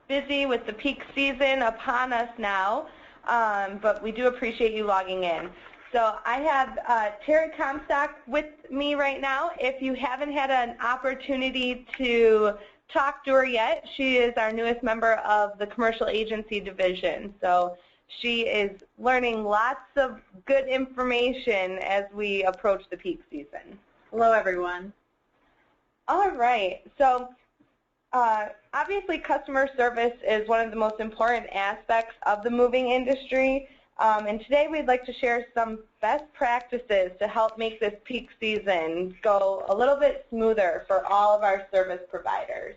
busy with the peak season upon us now, but we do appreciate you logging in. So I have Terry Comstock with me right now. If you haven't had an opportunity to talk to her yet, she is our newest member of the Commercial Agency Division. So she is learning lots of good information as we approach the peak season. Hello, everyone. All right. So obviously customer service is one of the most important aspects of the moving industry. And today we'd like to share some best practices to help make this peak season go a little bit smoother for all of our service providers.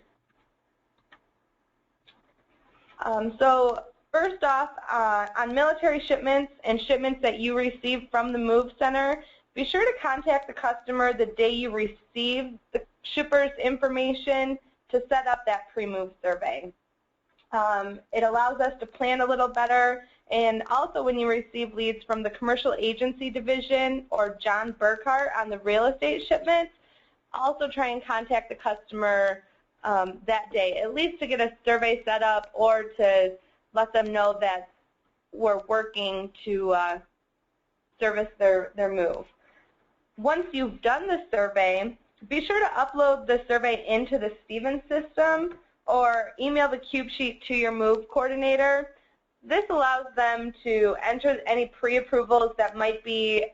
So first off, on military shipments and shipments that you receive from the Move Center, be sure to contact the customer the day you receive the shipper's information to set up that pre-move survey. It allows us to plan a little better. And also when you receive leads from the Commercial Agency Division or John Burkhart on the real estate shipments, also try and contact the customer that day, at least to get a survey set up or to let them know that we're working to service their move. Once you've done the survey, be sure to upload the survey into the Stevens system or email the cube sheet to your move coordinator. This allows them to enter any pre-approvals that might be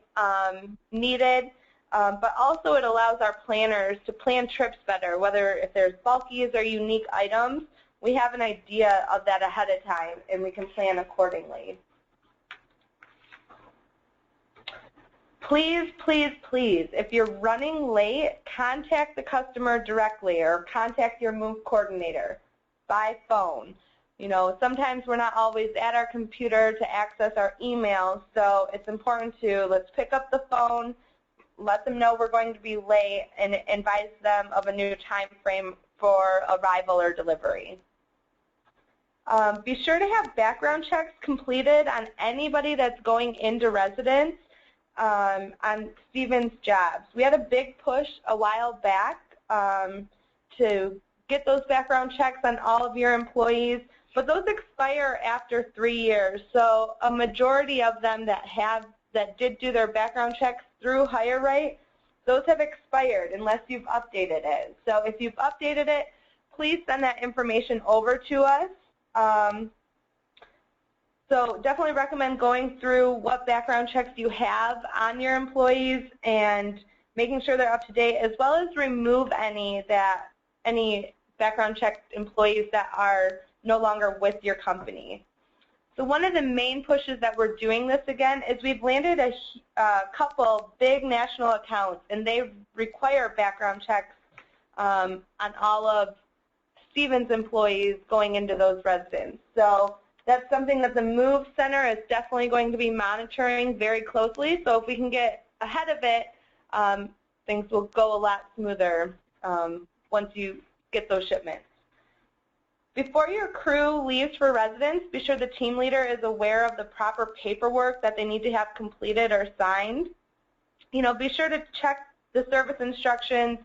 needed, but also it allows our planners to plan trips better, whether if there's bulkies or unique items, we have an idea of that ahead of time and we can plan accordingly. Please, please, please, if you're running late, contact the customer directly or contact your move coordinator by phone. You know, sometimes we're not always at our computer to access our emails, so it's important to let's pick up the phone, let them know we're going to be late, and advise them of a new time frame for arrival or delivery. Be sure to have background checks completed on anybody that's going into residence on Stevens jobs. We had a big push a while back to get those background checks on all of your employees, but those expire after 3 years. So a majority of them that did do their background checks through HireRight, those have expired unless you've updated it. So if you've updated it, please send that information over to us. So definitely recommend going through what background checks you have on your employees and making sure they're up to date, as well as remove any background check employees that are no longer with your company. So one of the main pushes that we're doing this again is we've landed a couple big national accounts, and they require background checks on all of Stevens employees going into those residents. So that's something that the Move Center is definitely going to be monitoring very closely. So if we can get ahead of it, things will go a lot smoother once you get those shipments. Before your crew leaves for residence, be sure the team leader is aware of the proper paperwork that they need to have completed or signed. You know, be sure to check the service instructions,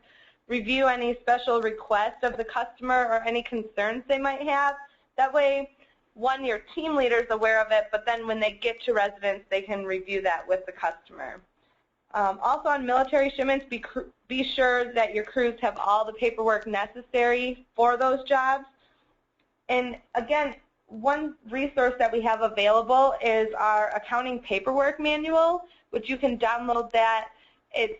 review any special requests of the customer or any concerns they might have. That way, one, your team leader is aware of it, but then when they get to residence, they can review that with the customer. Also on military shipments, be sure that your crews have all the paperwork necessary for those jobs. And again, one resource that we have available is our accounting paperwork manual, which you can download that. It's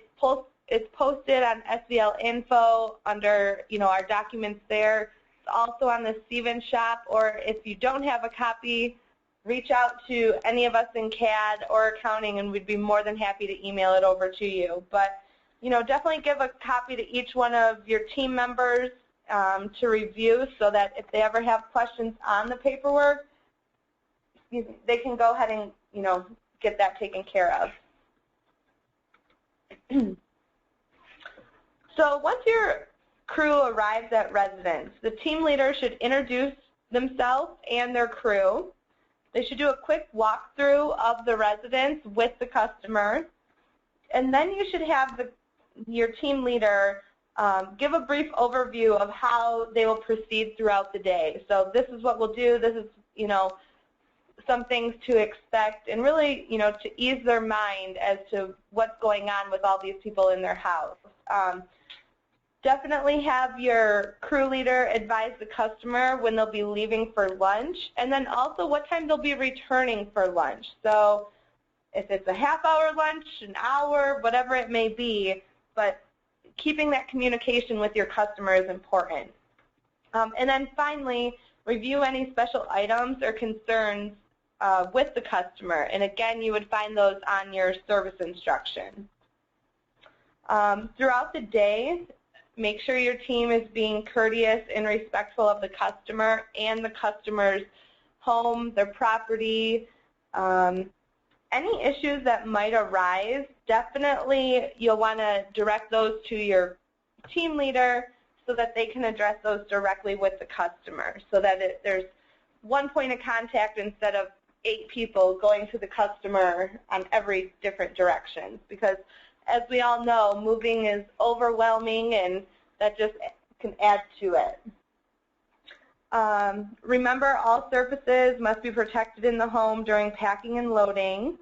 posted on SVL Info under, you know, our documents there. It's also on the Stevens shop, or if you don't have a copy, reach out to any of us in CAD or accounting, and we'd be more than happy to email it over to you. But, you know, definitely give a copy to each one of your team members to review, so that if they ever have questions on the paperwork, they can go ahead and, you know, get that taken care of. So once your crew arrives at residence, the team leader should introduce themselves and their crew. They should do a quick walkthrough of the residence with the customer, and then you should have your team leader give a brief overview of how they will proceed throughout the day. So this is what we'll do. This is, some things to expect, and really, to ease their mind as to what's going on with all these people in their house. Definitely have your crew leader advise the customer when they'll be leaving for lunch, and then also what time they'll be returning for lunch. So if it's a half-hour lunch, an hour, whatever it may be, but keeping that communication with your customer is important. And then finally, review any special items or concerns with the customer. And again, you would find those on your service instruction. Throughout the day, make sure your team is being courteous and respectful of the customer and the customer's home, their property. Any issues that might arise, definitely you'll want to direct those to your team leader so that they can address those directly with the customer, so that there's one point of contact instead of 8 people going to the customer on every different direction. Because as we all know, moving is overwhelming, and that just can add to it. Remember, all surfaces must be protected in the home during packing and loading.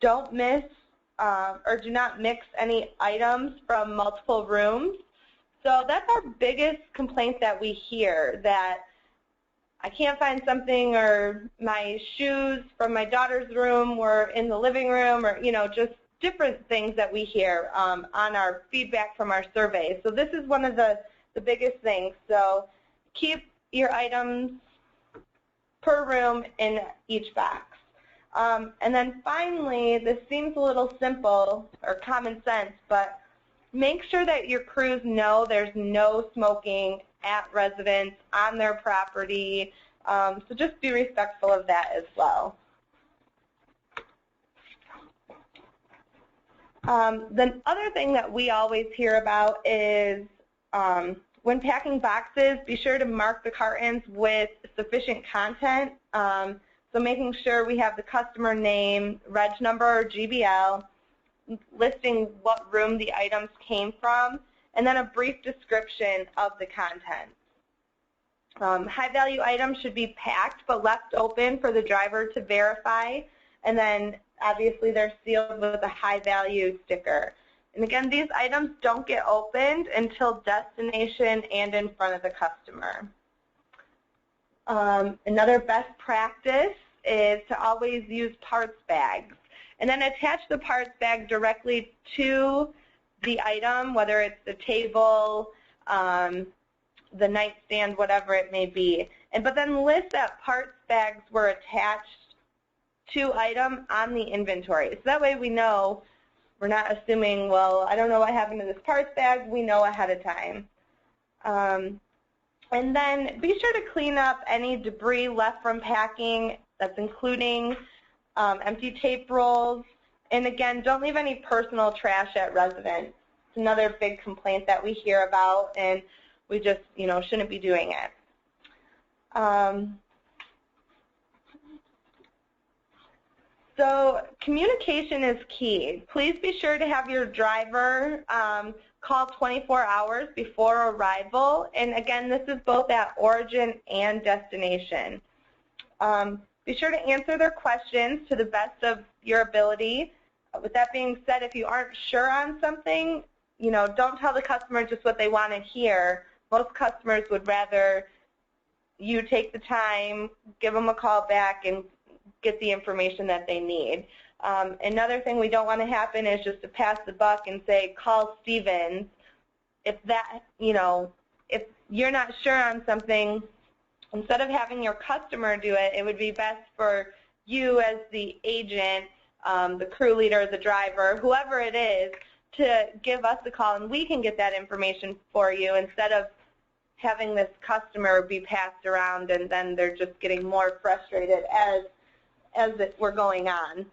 Don't miss or do not mix any items from multiple rooms. So that's our biggest complaint that we hear, that I can't find something, or my shoes from my daughter's room were in the living room, or just different things that we hear on our feedback from our survey. So this is one of the biggest things. So keep your items per room in each box. And then finally, this seems a little simple or common sense, but make sure that your crews know there's no smoking at residence on their property. So just be respectful of that as well. The other thing that we always hear about is when packing boxes, be sure to mark the cartons with sufficient content. So making sure we have the customer name, reg number or GBL, listing what room the items came from, and then a brief description of the content. High-value items should be packed but left open for the driver to verify, and then obviously they're sealed with a high-value sticker. And again, these items don't get opened until destination and in front of the customer. Another best practice is to always use parts bags, and then attach the parts bag directly to the item, whether it's the table, the nightstand, whatever it may be. But then list that parts bags were attached to item on the inventory. So that way we know, we're not assuming, well, I don't know what happened to this parts bag. We know ahead of time. And then be sure to clean up any debris left from packing. That's including empty tape rolls. And again, don't leave any personal trash at residence. It's another big complaint that we hear about, and we just, shouldn't be doing it. So communication is key. Please be sure to have your driver call 24 hours before arrival. And again, this is both at origin and destination. Be sure to answer their questions to the best of your ability. With that being said, if you aren't sure on something, don't tell the customer just what they want to hear. Most customers would rather you take the time, give them a call back, and get the information that they need. Another thing we don't want to happen is just to pass the buck and say, call Stevens. If that, if you're not sure on something, instead of having your customer do it, it would be best for you as the agent, the crew leader, the driver, whoever it is, to give us a call, and we can get that information for you instead of having this customer be passed around, and then they're just getting more frustrated as we're going on.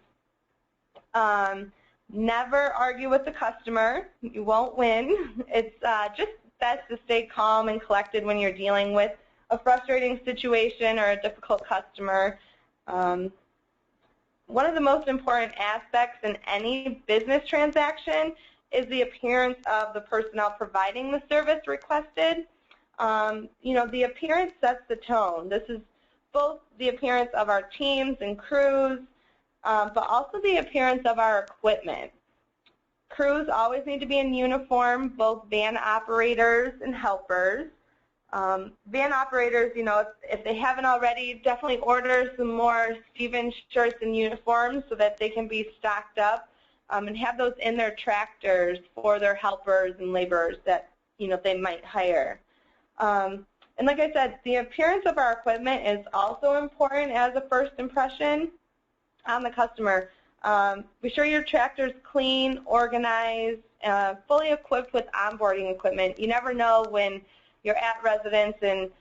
Never argue with the customer. You won't win. It's just best to stay calm and collected when you're dealing with a frustrating situation or a difficult customer. One of the most important aspects in any business transaction is the appearance of the personnel providing the service requested. The appearance sets the tone. This is both the appearance of our teams and crews, but also the appearance of our equipment. Crews always need to be in uniform, both van operators and helpers. Van operators, if they haven't already, definitely order some more Stevens shirts and uniforms so that they can be stocked up and have those in their tractors for their helpers and laborers that they might hire. And like I said, the appearance of our equipment is also important as a first impression on the customer. Be sure your tractor is clean, organized, fully equipped with onboarding equipment. You never know when you're at residence and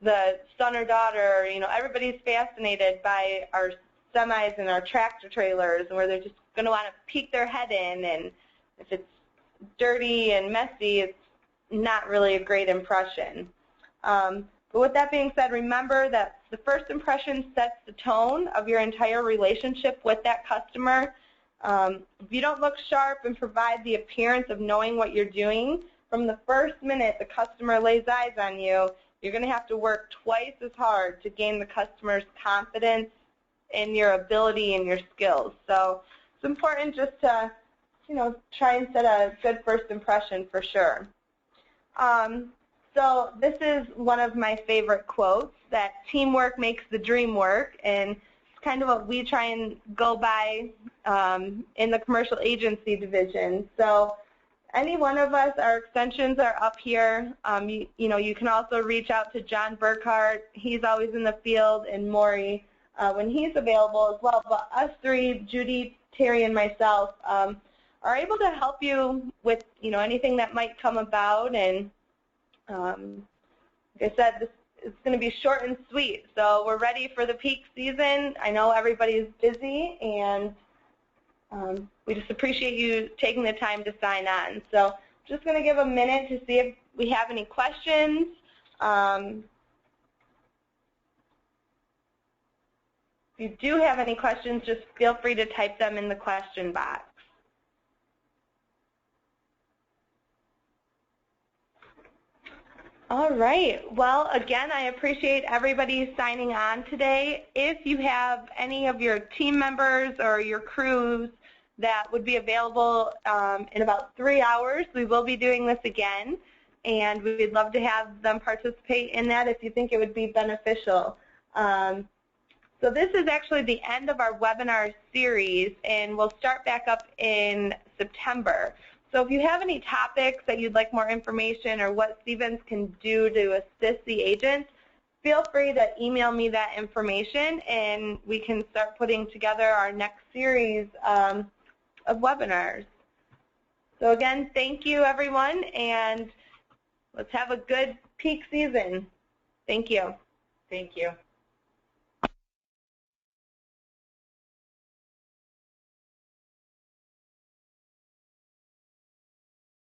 the son or daughter, everybody's fascinated by our semis and our tractor trailers, and where they're just going to want to peek their head in, and if it's dirty and messy, it's not really a great impression. But with that being said, remember that the first impression sets the tone of your entire relationship with that customer. If you don't look sharp and provide the appearance of knowing what you're doing, from the first minute the customer lays eyes on you, you're going to have to work twice as hard to gain the customer's confidence in your ability and your skills. So it's important just to, try and set a good first impression for sure. So this is one of my favorite quotes, that teamwork makes the dream work, and it's kind of what we try and go by in the commercial agency division. So any one of us, our extensions are up here. You can also reach out to John Burkhart. He's always in the field, and Maury when he's available as well. But us three, Judy, Terry, and myself, are able to help you with anything that might come about. And like I said, it's going to be short and sweet. So we're ready for the peak season. I know everybody's busy, and we just appreciate you taking the time to sign on. So I'm just going to give a minute to see if we have any questions. If you do have any questions, just feel free to type them in the question box. All right. Well, again, I appreciate everybody signing on today. If you have any of your team members or your crews that would be available in about 3 hours, we will be doing this again, and we'd love to have them participate in that if you think it would be beneficial. So this is actually the end of our webinar series, and we'll start back up in September. So if you have any topics that you'd like more information, or what Stevens can do to assist the agents, feel free to email me that information, and we can start putting together our next series of webinars. So again, thank you, everyone, and let's have a good peak season. Thank you. Thank you.